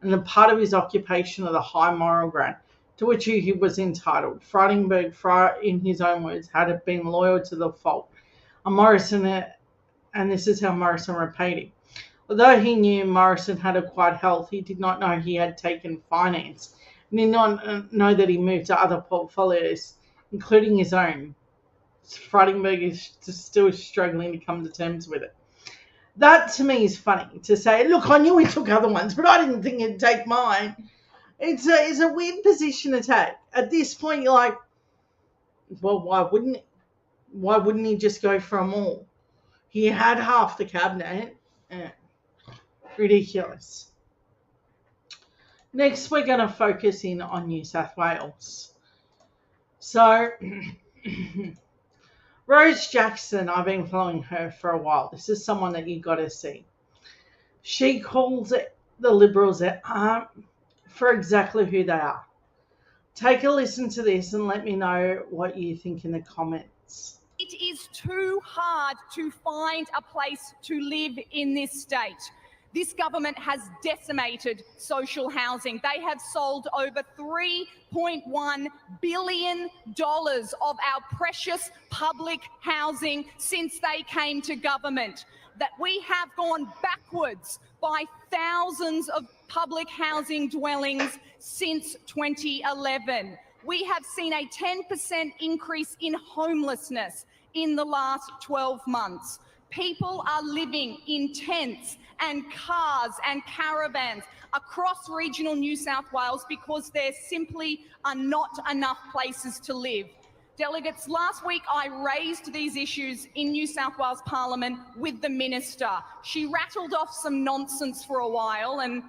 and the part of his occupation of the high moral ground to which he was entitled. Frydenberg, in his own words, had been loyal to the fault. And this is how Morrison repaid him. Although he knew Morrison had acquired health, he did not know he had taken finance, and did not know that he moved to other portfolios, including his own. Frydenberg is still struggling to come to terms with it. That to me is funny, to say, look, I knew he took other ones, but I didn't think he'd take mine. It's a weird position to take. At this point, you're like, well, why wouldn't he just go for them all? He had half the cabinet. Ridiculous. Next, we're going to focus in on New South Wales. So, Rose Jackson, I've been following her for a while. This is someone that you got to see. She calls it the Liberals that aren't for exactly who they are. Take a listen to this and let me know what you think in the comments. It is too hard to find a place to live in this state. This government has decimated social housing. They have sold over $3.1 billion of our precious public housing since they came to government. That we have gone backwards by thousands of public housing dwellings since 2011. We have seen a 10% increase in homelessness in the last 12 months. People are living in tents and cars and caravans across regional New South Wales because there simply are not enough places to live. Delegates, last week I raised these issues in New South Wales Parliament with the Minister. She rattled off some nonsense for a while and,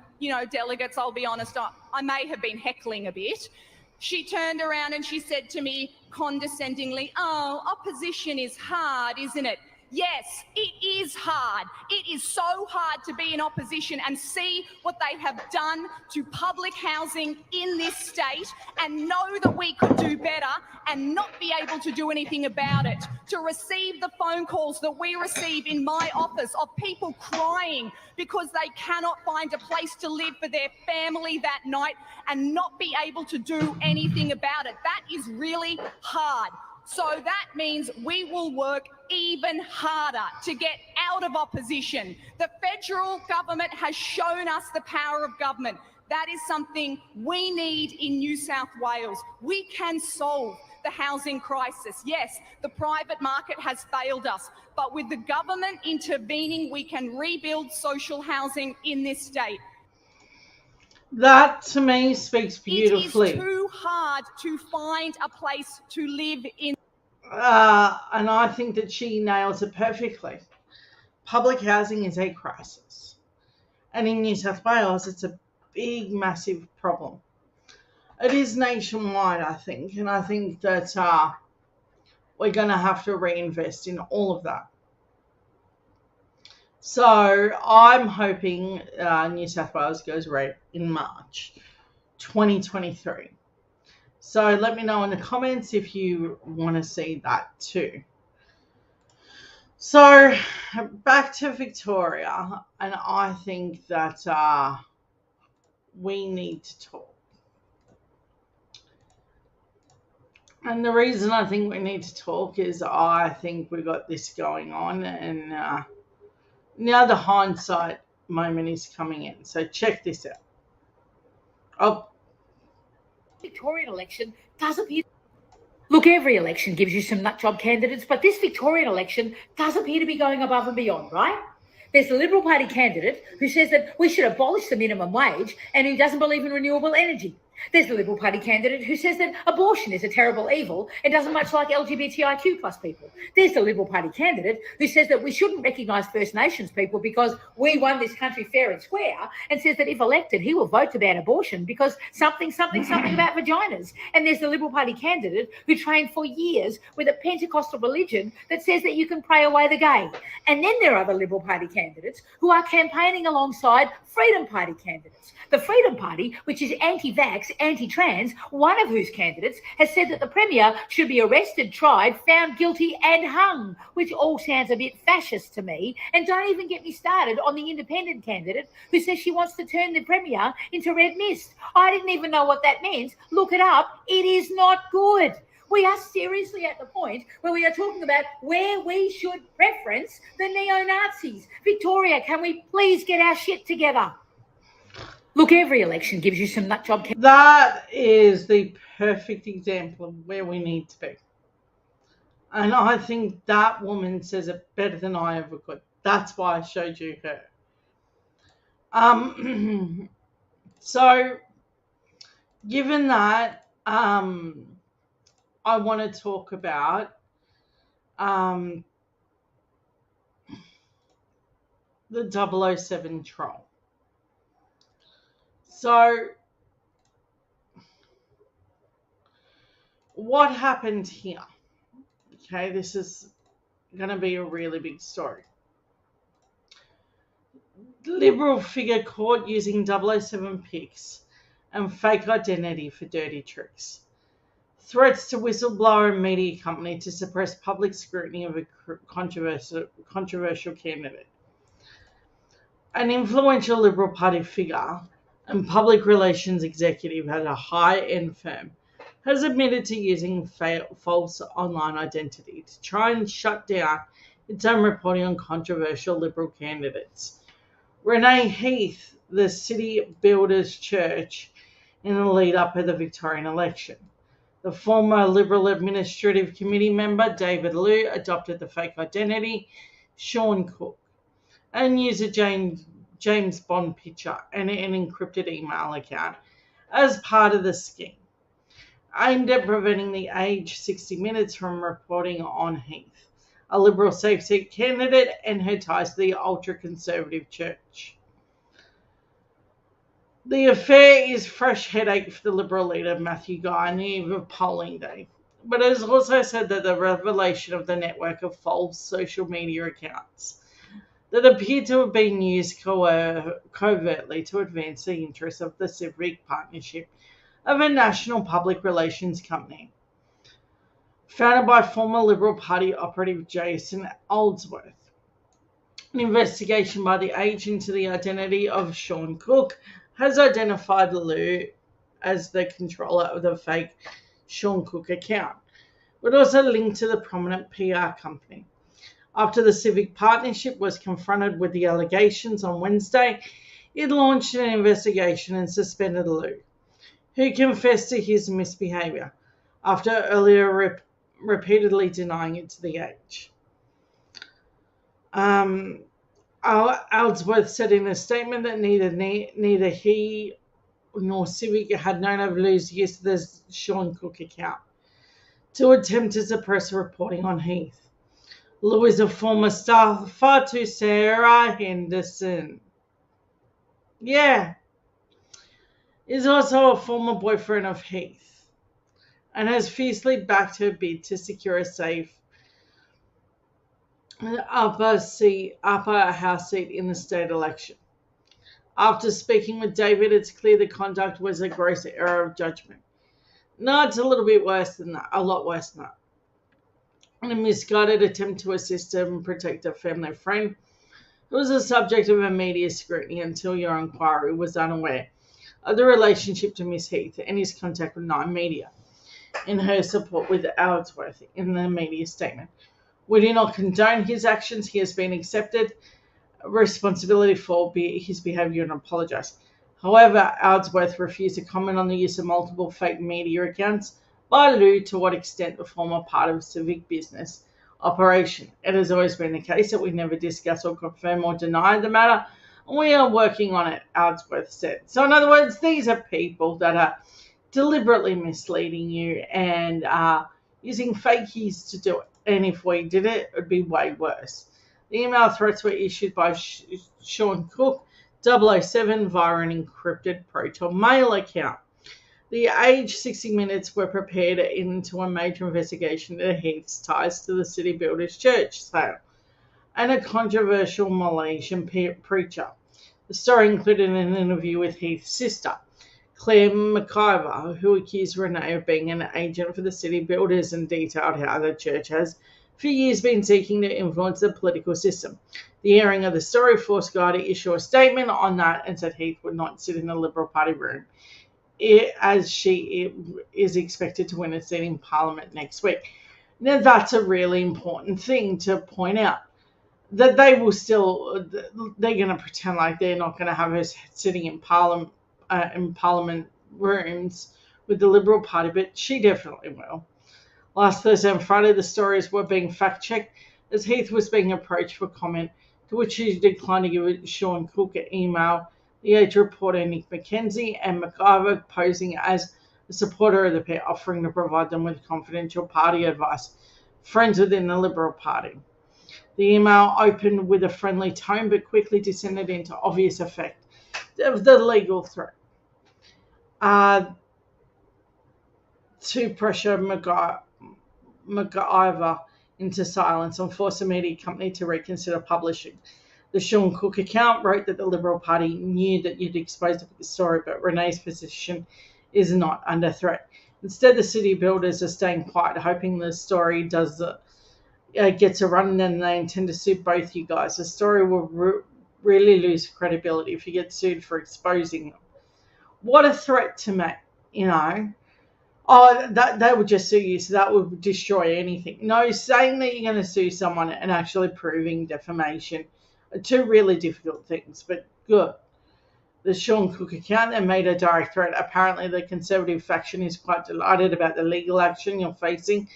delegates, I'll be honest, I may have been heckling a bit. She turned around and she said to me condescendingly, "Oh, opposition is hard, isn't it? Yes, it is hard. It is so hard to be in opposition and see what they have done to public housing in this state and know that we could do better and not be able to do anything about it. To receive the phone calls that we receive in my office of people crying because they cannot find a place to live for their family that night and not be able to do anything about it. That is really hard. So that means we will work even harder to get out of opposition. The federal government has shown us the power of government. That is something we need in New South Wales. We can solve the housing crisis. Yes, the private market has failed us, but with the government intervening, we can rebuild social housing in this state. That to me speaks beautifully. It is too hard to find a place to live in. And I think that she nails it perfectly. Public housing is a crisis. And in New South Wales, it's a big, massive problem. It is nationwide, I think. And I think that we're going to have to reinvest in all of that. So I'm hoping New South Wales goes red in March 2023. So let me know in the comments if you want to see that too. So back to Victoria, and I think that we need to talk. And the reason I think we need to talk is I think we've got this going on, and now the hindsight moment is coming in. So check this out. Oh. Victorian election does appear. Look, every election gives you some nutjob candidates, but this Victorian election does appear to be going above and beyond, right? There's the Liberal Party candidate who says that we should abolish the minimum wage and who doesn't believe in renewable energy. There's the Liberal Party candidate who says that abortion is a terrible evil and doesn't much like LGBTIQ plus people. There's the Liberal Party candidate who says that we shouldn't recognise First Nations people because we won this country fair and square, and says that if elected, he will vote to ban abortion because something about vaginas. And there's the Liberal Party candidate who trained for years with a Pentecostal religion that says that you can pray away the gay. And then there are the Liberal Party candidates who are campaigning alongside Freedom Party candidates. The Freedom Party, which is anti-vax, anti-trans, one of whose candidates has said that the Premier should be arrested, tried, found guilty and hung, which all sounds a bit fascist to me. And don't even get me started on the independent candidate who says she wants to turn the Premier into red mist. I didn't even know what that meant. Look it up. It is not good. We are seriously at the point where we are talking about where we should preference the neo-Nazis. Victoria, can we please get our shit together? Look, every election gives you some nutjob. That is the perfect example of where we need to be. And I think that woman says it better than I ever could. That's why I showed you her. So, given that, I want to talk about the 007 troll. So, what happened here? Okay, this is going to be a really big story. Liberal figure caught using 007 pics and fake identity for dirty tricks. Threats to whistleblower and media company to suppress public scrutiny of a controversial candidate. An influential Liberal Party figure and public relations executive at a high-end firm has admitted to using false online identity to try and shut down its own reporting on controversial Liberal candidates. Renee Heath, the City Builders Church, in the lead-up of the Victorian election. The former Liberal Administrative Committee member, David Liu, adopted the fake identity, Sean Cook, and used a James Bond picture and an encrypted email account as part of the scheme, aimed at preventing the Age 60 Minutes from reporting on Heath, a Liberal safe seat candidate, and her ties to the ultra-conservative church. The affair is fresh headache for the Liberal leader Matthew Guy on the eve of polling day, but it has also said that the revelation of the network of false social media accounts that appear to have been used covertly to advance the interests of the civic partnership of a national public relations company founded by former Liberal Party operative Jason Oldsworth. An investigation by The Age into the identity of Sean Cook has identified Lou as the controller of the fake Sean Cook account, but also linked to the prominent PR company. After the civic partnership was confronted with the allegations on Wednesday, it launched an investigation and suspended Lou, who confessed to his misbehaviour after earlier repeatedly denying it to The Age. Ellsworth said in a statement that neither he nor Civic had known of Lou's use of the Sean Cook account to attempt to suppress reporting on Heath. Lou is a former staffer to Sarah Henderson. Yeah. Is also a former boyfriend of Heath and has fiercely backed her bid to secure a safe upper house seat in the state election. After speaking with David, it's clear the conduct was a gross error of judgment. No, it's a little bit worse than that, a lot worse than that. A misguided attempt to assist and protect a family friend who was the subject of a media scrutiny until your inquiry was unaware of the relationship to Miss Heath and his contact with Nine Media in her support with Ellsworth in the media statement. We do not condone his actions. He has been accepted responsibility for his behaviour and apologise. However, Ellsworth refused to comment on the use of multiple fake media accounts by Lou to what extent the former part of civic business operation. It has always been the case that we never discuss or confirm or deny the matter, and we are working on it, Ellsworth said. So in other words, these are people that are deliberately misleading you and are using fakies to do it. And if we did it, it would be way worse. The email threats were issued by Sean Cook, 007, via an encrypted Proton Mail account. The Age 60 Minutes were prepared into a major investigation into Heath's ties to the City Builders Church sale and a controversial Malaysian preacher. The story included an interview with Heath's sister, Claire McIver, who accused Renee of being an agent for the City Builders and detailed how the church has for years been seeking to influence the political system. The airing of the story forced Guy to issue a statement on that and said Heath would not sit in the Liberal Party room, as she is expected to win a seat in Parliament next week. Now, that's a really important thing to point out, that they will still, they're going to pretend like they're not going to have her sitting in Parliament rooms with the Liberal Party, but she definitely will. Last Thursday and Friday, the stories were being fact-checked as Heath was being approached for comment, to which he declined to give Sean Cook an email. The Age reporter Nick McKenzie and McIver posing as a supporter of the pair, offering to provide them with confidential party advice, friends within the Liberal Party. The email opened with a friendly tone but quickly descended into obvious effect of the legal threat to pressure McIver into silence and force the media company to reconsider publishing. The Sean Cook account wrote that the Liberal Party knew that you'd exposed the story, but Renee's position is not under threat. Instead, the City Builders are staying quiet, hoping the story gets a run, and then they intend to sue both you guys. The story will really lose credibility if you get sued for exposing them. What a threat to me, you know. Oh, that they would just sue you, so that would destroy anything. No, saying that you're going to sue someone and actually proving defamation are two really difficult things, but good. The Sean Cook account that made a direct threat. Apparently, the Conservative faction is quite delighted about the legal action you're facing.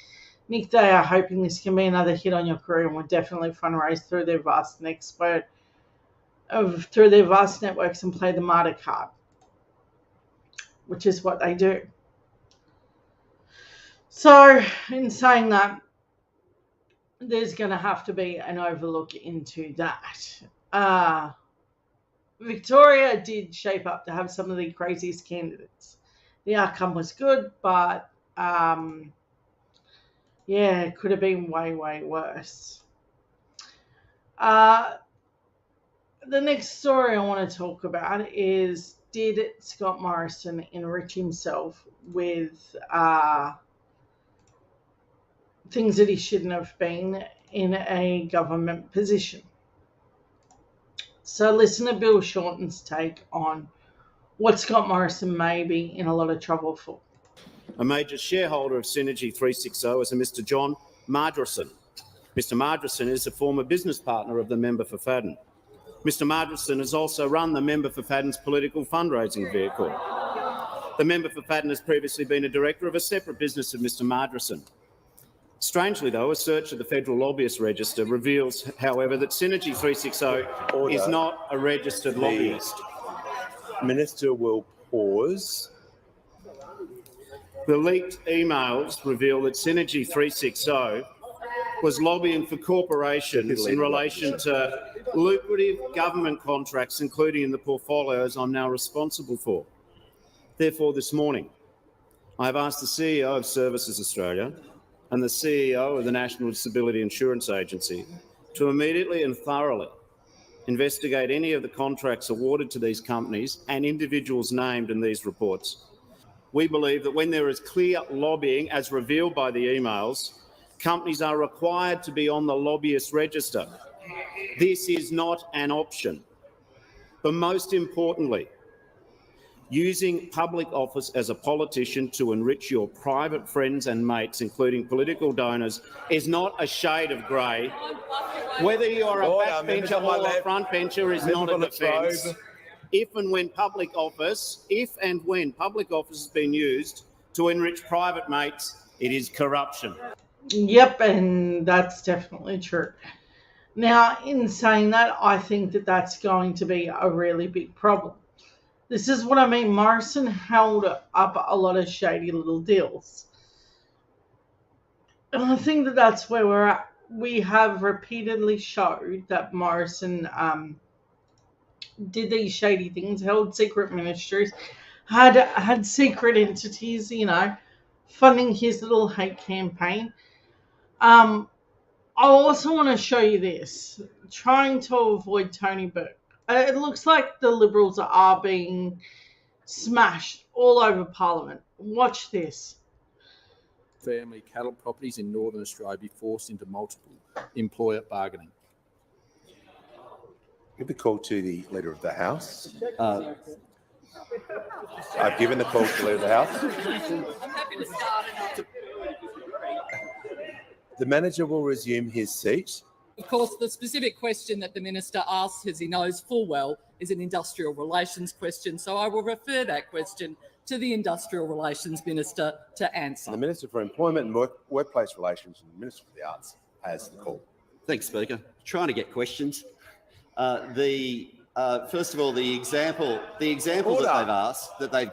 Nick, they are hoping this can be another hit on your career and will definitely fundraise through their vast networks and play the martyr card, which is what they do. So, in saying that, there's going to have to be an overlook into that. Victoria did shape up to have some of the craziest candidates. The outcome was good, but Yeah, it could have been way, way worse. The next story I want to talk about is, did Scott Morrison enrich himself with things that he shouldn't have been in a government position? So listen to Bill Shorten's take on what Scott Morrison may be in a lot of trouble for. A major shareholder of Synergy 360 is a Mr. John Mardrason. Mr. Mardrason is a former business partner of the member for Fadden. Mr. Mardrason has also run the member for Fadden's political fundraising vehicle. The member for Fadden has previously been a director of a separate business of Mr. Mardrason. Strangely, though, a search of the Federal Lobbyist Register reveals, however, that Synergy 360 is not a registered lobbyist. Minister will pause. The leaked emails reveal that Synergy 360 was lobbying for corporations in relation to lucrative government contracts, including in the portfolios I'm now responsible for. Therefore, this morning, I have asked the CEO of Services Australia and the CEO of the National Disability Insurance Agency to immediately and thoroughly investigate any of the contracts awarded to these companies and individuals named in these reports. We believe that when there is clear lobbying, as revealed by the emails, companies are required to be on the lobbyist register. This is not an option. But most importantly, using public office as a politician to enrich your private friends and mates, including political donors, is not a shade of grey. Whether you're a backbencher or a frontbencher is not a defence. If and when public office has been used to enrich private mates, it is corruption. Yep, and that's definitely true. Now, in saying that, I think that that's going to be a really big problem. This is what I mean. Morrison held up a lot of shady little deals. And I think that that's where we're at. We have repeatedly showed that Morrison did these shady things, held secret ministries, had secret entities, funding his little hate campaign. I also want to show you this, trying to avoid Tony Burke. It looks like the Liberals are being smashed all over Parliament. Watch this. Family cattle properties in Northern Australia be forced into multiple employer bargaining. Give the call to the Leader of the House. I've given the call to the Leader of the House. I'm happy to start. The manager will resume his seat. Of course, the specific question that the Minister asks, as he knows full well, is an industrial relations question. So I will refer that question to the Industrial Relations Minister to answer. The Minister for Employment and Workplace Relations and the Minister for the Arts has the call. Thanks, Speaker. Trying to get questions. First of all, the example that they've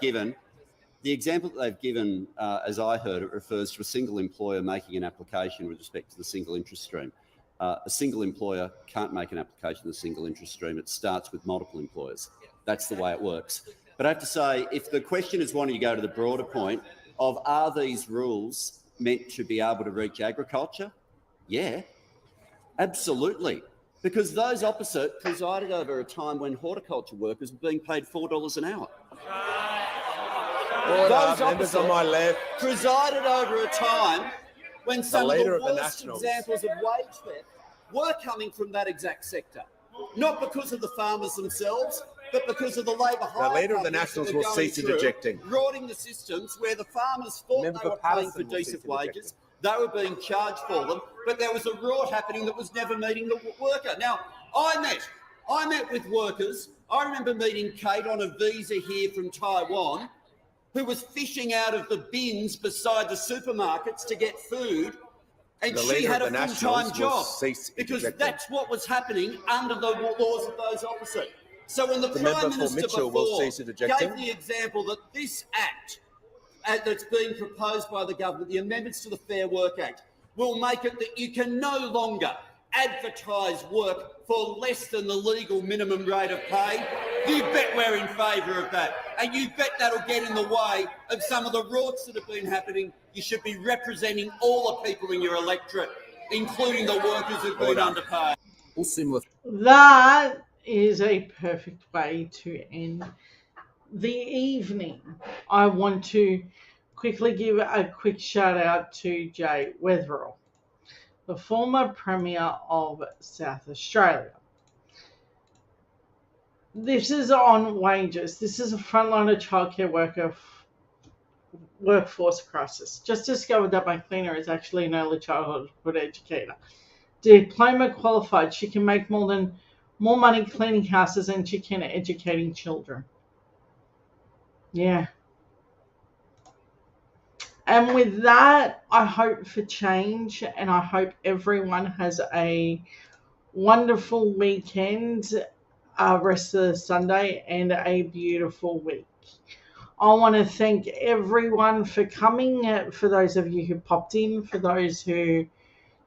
given, as I heard it, refers to a single employer making an application with respect to the single interest stream. A single employer can't make an application to the single interest stream. It starts with multiple employers. That's the way it works. But I have to say, if the question is wanting to go to the broader point of, are these rules meant to be able to reach agriculture? Yeah, absolutely. Because those opposite presided over a time when horticulture workers were being paid $4 an hour. Those opposite on my left presided over a time when some of the worst examples of wage theft were coming from that exact sector. Not because of the farmers themselves, but because of the labour hire. The Leader of the Nationals will cease interjecting. Rorting the systems where the farmers thought they were paying for decent wages, they were being charged for them, but there was a rort happening that was never meeting the worker. Now, I met with workers. I remember meeting Kate on a visa here from Taiwan, who was fishing out of the bins beside the supermarkets to get food, and she had a full-time job because that's what was happening under the laws of those opposite. So when the Prime Minister before gave the example that this act that's being proposed by the government, the amendments to the Fair Work Act, will make it that you can no longer advertise work for less than the legal minimum rate of pay, You bet we're in favour of that. And you bet that'll get in the way of some of the rorts that have been happening. You should be representing all the people in your electorate, including the workers who've been underpaid. All similar. That is a perfect way to end the evening. I want to quickly give a quick shout out to Jay Weatherill, the former Premier of South Australia. This is on wages. This is a frontliner childcare worker workforce crisis. Just discovered that my cleaner is actually an early childhood educator. Diploma qualified. She can make more money cleaning houses than she can educating children. Yeah. And with that, I hope for change, and I hope everyone has a wonderful weekend, rest of the Sunday, and a beautiful week. I want to thank everyone for coming, for those of you who popped in, for those who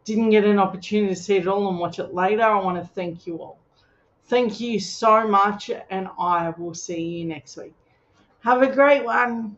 didn't get an opportunity to see it all and watch it later. I want to thank you all. Thank you so much, and I will see you next week. Have a great one.